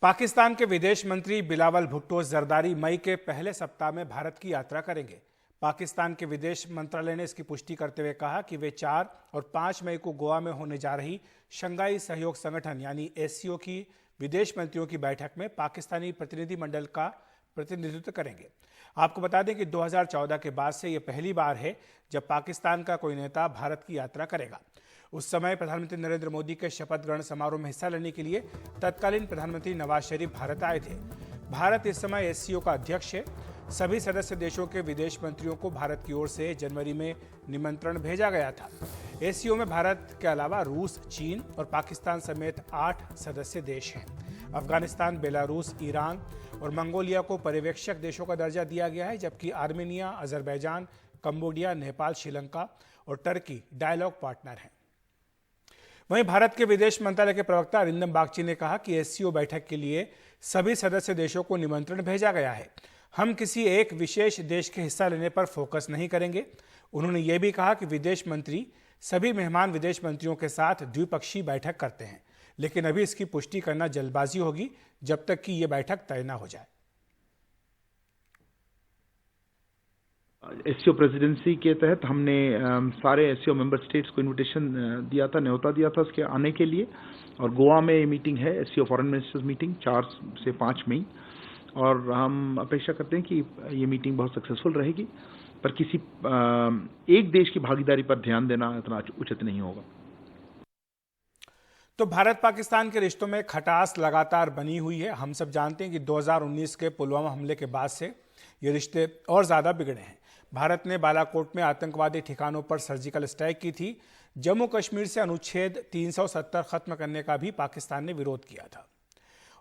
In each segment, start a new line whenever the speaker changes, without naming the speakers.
पाकिस्तान के विदेश मंत्री बिलावल भुट्टो जरदारी मई के पहले सप्ताह में भारत की यात्रा करेंगे। पाकिस्तान के विदेश मंत्रालय ने इसकी पुष्टि करते हुए कहा कि वे 4 और 5 मई को गोवा में होने जा रही शंघाई सहयोग संगठन यानी एससीओ की विदेश मंत्रियों की बैठक में पाकिस्तानी प्रतिनिधिमंडल का प्रतिनिधित्व करेंगे। आपको बता दें कि 2014 के बाद से यह पहली बार है जब पाकिस्तान का कोई नेता भारत की यात्रा करेगा। उस समय प्रधानमंत्री नरेंद्र मोदी के शपथ ग्रहण समारोह में हिस्सा लेने के लिए तत्कालीन प्रधानमंत्री नवाज शरीफ भारत आए थे। भारत इस समय एससीओ का अध्यक्ष है। सभी सदस्य देशों के विदेश मंत्रियों को भारत की ओर से जनवरी में निमंत्रण भेजा गया था। एससीओ में भारत के अलावा रूस, चीन और पाकिस्तान समेत 8 सदस्य देश हैं। अफगानिस्तान, बेलारूस, ईरान और मंगोलिया को पर्यवेक्षक देशों का दर्जा दिया गया है, जबकि Armenia, Azerbaijan, Cambodia, Nepal, Sri Lanka और टर्की डायलॉग पार्टनर हैं। वहीं भारत के विदेश मंत्रालय के प्रवक्ता अरिंदम बागची ने कहा कि एससीओ बैठक के लिए सभी सदस्य देशों को निमंत्रण भेजा गया है। हम किसी एक विशेष देश के हिस्सा लेने पर फोकस नहीं करेंगे। उन्होंने ये भी कहा कि विदेश मंत्री सभी मेहमान विदेश मंत्रियों के साथ द्विपक्षीय बैठक करते हैं, लेकिन अभी इसकी पुष्टि करना जल्दबाजी होगी जब तक कि ये बैठक तय न हो जाए।
एससीओ प्रेसिडेंसी के तहत हमने सारे एससीओ मेंबर स्टेट्स को इनविटेशन दिया था, न्योता दिया था उसके आने के लिए। और गोवा में मीटिंग है, एससीओ फॉरेन मिनिस्टर्स मीटिंग 4 से 5 मई, और हम अपेक्षा करते हैं कि ये मीटिंग बहुत सक्सेसफुल रहेगी। पर किसी एक देश की भागीदारी पर ध्यान देना इतना उचित नहीं होगा।
तो भारत पाकिस्तान के रिश्तों में खटास लगातार बनी हुई है। हम सब जानते हैं कि 2019 के पुलवामा हमले के बाद से ये रिश्ते और ज़्यादा बिगड़े हैं। भारत ने बालाकोट में आतंकवादी ठिकानों पर सर्जिकल स्ट्राइक की थी। जम्मू कश्मीर से अनुच्छेद 370 खत्म करने का भी पाकिस्तान ने विरोध किया था।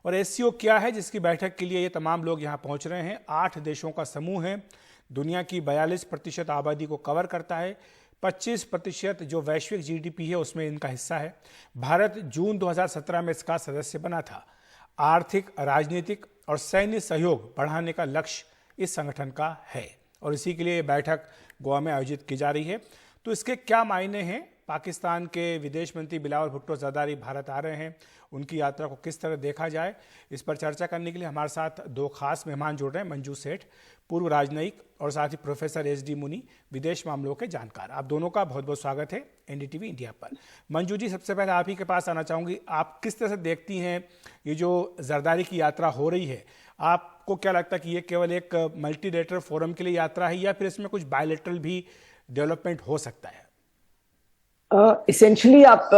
और एससीओ क्या है जिसकी बैठक के लिए ये तमाम लोग यहाँ पहुँच रहे हैं? 8 देशों का समूह है। दुनिया की 42% आबादी को कवर करता है। 25% जो वैश्विक जीडीपी है उसमें इनका हिस्सा है। भारत जून 2017 में इसका सदस्य बना था। आर्थिक, राजनीतिक और सैन्य सहयोग बढ़ाने का लक्ष्य इस संगठन का है और इसी के लिए बैठक गोवा में आयोजित की जा रही है। तो इसके क्या मायने हैं? पाकिस्तान के विदेश मंत्री बिलावल भुट्टो जरदारी भारत आ रहे हैं, उनकी यात्रा को किस तरह देखा जाए, इस पर चर्चा करने के लिए हमारे साथ 2 खास मेहमान जुड़ रहे हैं। मंजू सेठ, पूर्व राजनयिक, और साथ ही प्रोफेसर एस डी मुनी, विदेश मामलों के जानकार। आप दोनों का बहुत बहुत स्वागत है एनडीटीवी इंडिया पर। मंजू जी, सबसे पहले आप ही के पास आना चाहूँगी। आप किस तरह से देखती हैं ये जो जरदारी की यात्रा हो रही है? आपको क्या लगता है कि ये केवल एक मल्टीलेटरल फोरम के लिए यात्रा है या फिर इसमें कुछ बायलेटरल भी डेवलपमेंट हो सकता है?
इसेंशली आप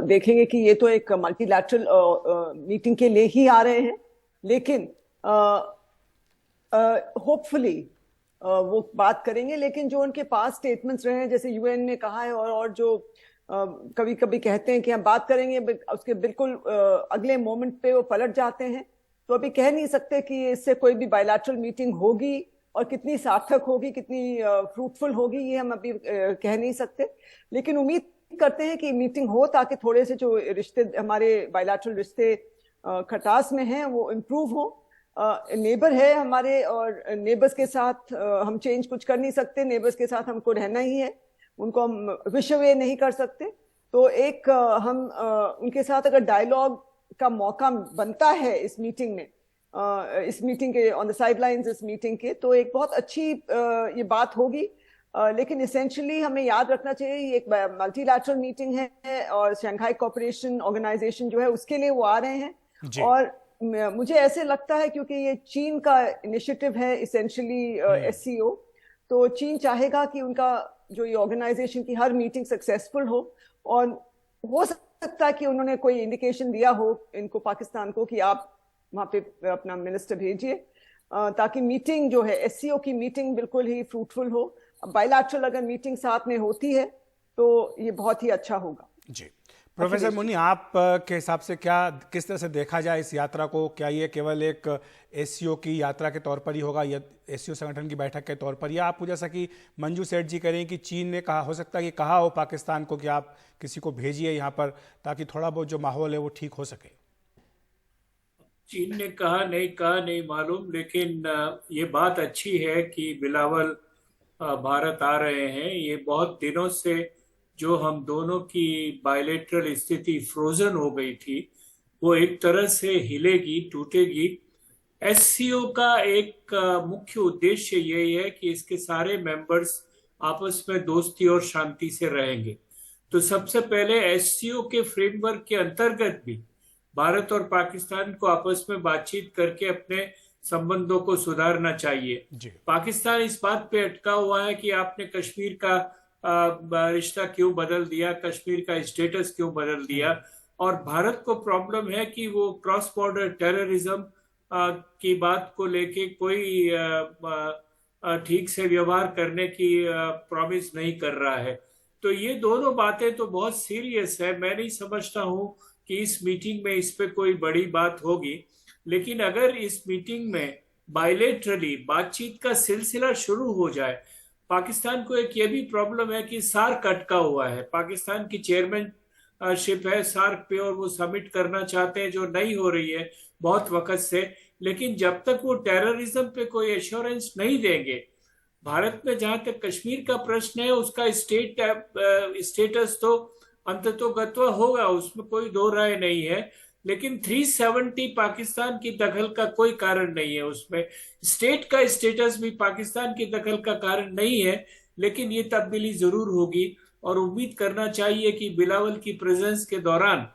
देखेंगे कि ये तो एक मल्टीलैटरल मीटिंग के लिए ही आ रहे हैं, लेकिन होपफुली वो बात करेंगे। लेकिन जो उनके पास स्टेटमेंट्स रहे हैं, जैसे यूएन ने कहा है और जो कभी कभी कहते हैं कि हम बात करेंगे, उसके बिल्कुल अगले मोमेंट पे वो पलट जाते हैं। तो अभी कह नहीं सकते कि इससे कोई भी बायलैटरल मीटिंग होगी और कितनी सार्थक होगी, कितनी फ्रूटफुल होगी, ये हम अभी कह नहीं सकते। लेकिन उम्मीद करते हैं कि मीटिंग हो ताकि थोड़े से जो रिश्ते हमारे बायलैटरल रिश्ते खटास में हैं वो इम्प्रूव हो। नेबर है हमारे, और नेबर्स के साथ हम चेंज कुछ कर नहीं सकते। नेबर्स के साथ हमको रहना ही है, उनको हम विश वे नहीं कर सकते। तो एक हम उनके साथ अगर डायलॉग का मौका बनता है इस मीटिंग में, इस मीटिंग के ऑन द साइडलाइंस इस मीटिंग के, तो एक बहुत अच्छी ये बात होगी। लेकिन इसेंशियली हमें याद रखना चाहिए ये एक मल्टीलैटरल मीटिंग है और शंघाई कोऑपरेशन ऑर्गेनाइजेशन जो है उसके लिए वो आ रहे हैं। और मुझे ऐसे लगता है क्योंकि ये चीन का इनिशिएटिव है इसेंशियली एससीओ, तो चीन चाहेगा कि उनका जो ये ऑर्गेनाइजेशन की हर मीटिंग सक्सेसफुल हो। और हो सकता है कि उन्होंने कोई इंडिकेशन दिया हो इनको, पाकिस्तान को, कि आप वहां पे अपना मिनिस्टर भेजिए ताकि मीटिंग जो है एससीओ की मीटिंग बिल्कुल ही फ्रूटफुल हो। बायलैटरल अगर मीटिंग साथ में होती है तो ये बहुत ही अच्छा होगा।
जी, प्रोफेसर मुनी, आप के हिसाब से क्या, किस तरह से देखा जाए इस यात्रा को? क्या ये केवल एक एससीओ की यात्रा के तौर पर ही होगा या एससीओ संगठन की बैठक के तौर पर, या आप जैसा कि मंजू सेठ जी कह रहे हैं कि चीन ने कहा, हो सकता है कि कहा हो पाकिस्तान को कि आप किसी को भेजिए यहाँ पर ताकि थोड़ा बहुत जो माहौल है वो ठीक हो सके?
चीन ने कहा नहीं मालूम, लेकिन ये बात अच्छी है कि बिलावल भारत आ रहे हैं। ये बहुत दिनों से जो हम दोनों की बायलेटरल स्थिति फ्रोजन हो गई थी, वो एक तरह से हिलेगी, टूटेगी। एससीओ का एक मुख्य उद्देश्य यही है कि इसके सारे मेंबर्स आपस में दोस्ती और शांति से रहेंगे। तो सबसे पहले एससीओ के फ्रेमवर्क के अंतर्गत भी भारत और पाकिस्तान को आपस में बातचीत करके अपने संबंधों को सुधारना चाहिए। पाकिस्तान इस बात पे अटका हुआ है कि आपने कश्मीर का रिश्ता क्यों बदल दिया, कश्मीर का स्टेटस क्यों बदल दिया। और भारत को प्रॉब्लम है कि वो क्रॉस बॉर्डर टेररिज्म की बात को लेके कोई ठीक से व्यवहार करने की प्रॉमिस नहीं कर रहा है। तो ये दोनों बातें तो बहुत सीरियस है। मैं नहीं समझता हूँ कि इस मीटिंग में इस पे कोई बड़ी बात होगी, लेकिन अगर इस मीटिंग में बायलेटरली बातचीत का सिलसिला शुरू हो जाए। पाकिस्तान को एक ये भी प्रॉब्लम है कि सार्क अटका हुआ है, पाकिस्तान की चेयरमैनशिप है सार्क पे और वो समिट करना चाहते हैं जो नहीं हो रही है बहुत वक्त से। लेकिन जब तक वो टेररिज्म पे कोई एश्योरेंस नहीं देंगे, भारत में जहां तक कश्मीर का प्रश्न है उसका स्टेटस तो अंततोगत्वा होगा, उसमें कोई दो राय नहीं है। लेकिन 370 पाकिस्तान की दखल का कोई कारण नहीं है, उसमें स्टेट का स्टेटस भी पाकिस्तान की दखल का कारण नहीं है। लेकिन ये तब्दीली जरूर होगी और उम्मीद करना चाहिए कि बिलावल की प्रेजेंस के दौरान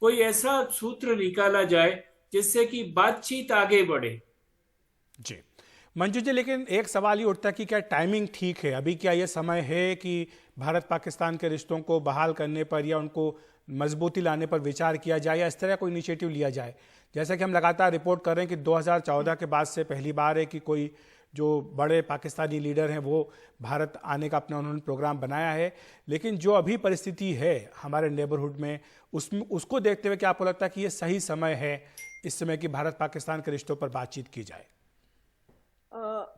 कोई ऐसा सूत्र निकाला जाए जिससे कि बातचीत आगे बढ़े।
जी मंजू जी, लेकिन एक सवाल ये उठता है कि क्या टाइमिंग ठीक है? अभी क्या ये समय है कि भारत पाकिस्तान के रिश्तों को बहाल करने पर या उनको मजबूती लाने पर विचार किया जाए या इस तरह कोई इनिशिएटिव लिया जाए? जैसा कि हम लगातार रिपोर्ट कर रहे हैं कि 2014 के बाद से पहली बार है कि कोई जो बड़े पाकिस्तानी लीडर हैं वो भारत आने का अपना उन्होंने प्रोग्राम बनाया है। लेकिन जो अभी परिस्थिति है हमारे नेबरहुड में, उसको देखते हुए क्या आपको लगता है कि ये सही समय है इस समय कि भारत पाकिस्तान के रिश्तों पर बातचीत की जाए?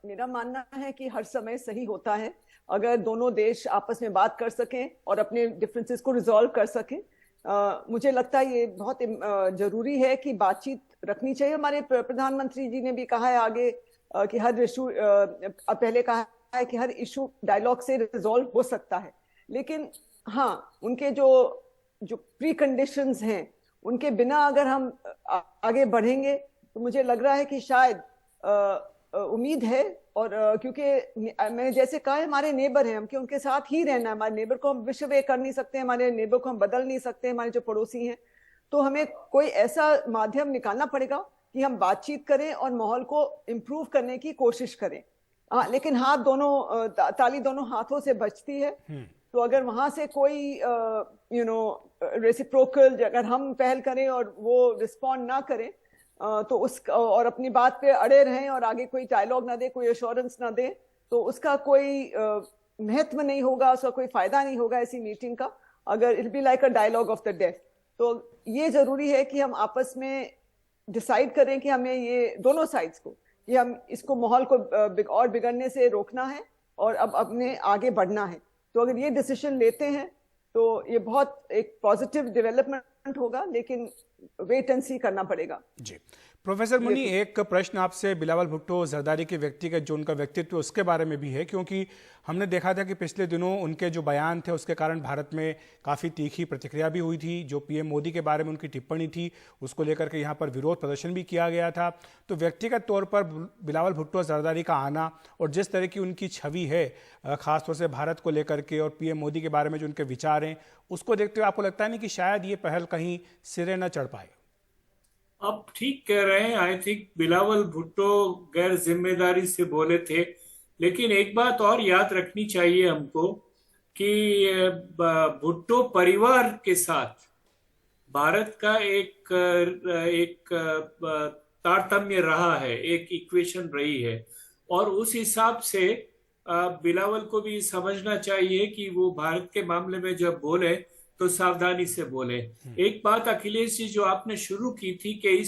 मेरा मानना है कि हर समय सही होता है अगर दोनों देश आपस में बात कर सकें और अपने डिफरेंसेस को रिजॉल्व कर सकें। मुझे लगता है ये बहुत जरूरी है कि बातचीत रखनी चाहिए। हमारे प्रधानमंत्री जी ने भी कहा है आगे कि हर इशू पहले कहा है कि हर इशू डायलॉग से रिजॉल्व हो सकता है। लेकिन हाँ, उनके जो प्री कंडीशंस हैं उनके बिना अगर हम आगे बढ़ेंगे तो मुझे लग रहा है कि शायद उम्मीद है। और क्योंकि मैंने जैसे कहा है हमारे नेबर हैं, हम क्यों उनके साथ ही रहना है। हमारे नेबर को हम विश्व एक कर नहीं सकते, हमारे नेबर को हम बदल नहीं सकते, हमारे जो पड़ोसी हैं। तो हमें कोई ऐसा माध्यम निकालना पड़ेगा कि हम बातचीत करें और माहौल को इम्प्रूव करने की कोशिश करें। लेकिन हाथ दोनों ताली दोनों हाथों से बजती है। तो अगर वहां से कोई रेसिप्रोकल अगर हम पहल करें और वो रिस्पॉन्ड ना करें तो और अपनी बात पे अड़े रहें और आगे कोई डायलॉग ना दे, कोई एश्योरेंस ना दे, तो उसका कोई महत्व नहीं होगा, उसका कोई फायदा नहीं होगा ऐसी मीटिंग का। अगर it be like a dialogue of the death. तो ये जरूरी है कि हम आपस में डिसाइड करें कि हमें ये दोनों साइड्स को कि हम इसको माहौल को और बिगड़ने से रोकना है और अब अपने आगे बढ़ना है। तो अगर ये डिसीजन लेते हैं तो ये बहुत एक पॉजिटिव डेवलपमेंट होगा, लेकिन वेट एंड सी करना पड़ेगा।
जी प्रोफेसर मुनी, एक प्रश्न आपसे बिलावल भुट्टो जरदारी के व्यक्तिगत जो उनका व्यक्तित्व उसके बारे में भी है, क्योंकि हमने देखा था कि पिछले दिनों उनके जो बयान थे उसके कारण भारत में काफ़ी तीखी प्रतिक्रिया भी हुई थी। जो पीएम मोदी के बारे में उनकी टिप्पणी थी उसको लेकर के यहाँ पर विरोध प्रदर्शन भी किया गया था। तो व्यक्तिगत तौर पर बिलावल भुट्टो जरदारी का आना और जिस तरह की उनकी छवि है खासतौर से भारत को लेकर के और पीएम मोदी के बारे में जो उनके विचार हैं, उसको देखते हुए आपको लगता है नहीं कि शायद ये पहल कहीं सिरे न चढ़ पाए?
आप ठीक कह रहे हैं। आई थिंक बिलावल भुट्टो गैर जिम्मेदारी से बोले थे, लेकिन एक बात और याद रखनी चाहिए हमको कि भुट्टो परिवार के साथ भारत का एक तारतम्य रहा है, एक इक्वेशन रही है। और उस हिसाब से बिलावल को भी समझना चाहिए कि वो भारत के मामले में जब बोले तो सावधानी से बोले। एक बात अखिलेश जी जो आपने शुरू की थी कि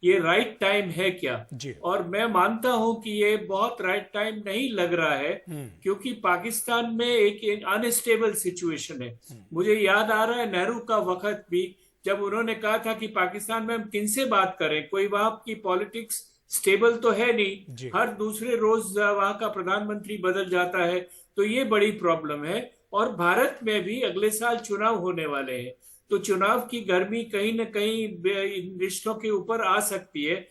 ये राइट टाइम है क्या, और मैं मानता हूं कि ये बहुत राइट टाइम नहीं लग रहा है, क्योंकि पाकिस्तान में एक अनस्टेबल सिचुएशन है। मुझे याद आ रहा है नेहरू का वक्त भी, जब उन्होंने कहा था कि पाकिस्तान में हम किनसे बात करें, कोई वहां की पॉलिटिक्स स्टेबल तो है नहीं, हर दूसरे रोज वहां का प्रधानमंत्री बदल जाता है। तो ये बड़ी प्रॉब्लम है। और भारत में भी अगले साल चुनाव होने वाले हैं, तो चुनाव की गर्मी कहीं न कहीं इन रिश्तों के ऊपर आ सकती है।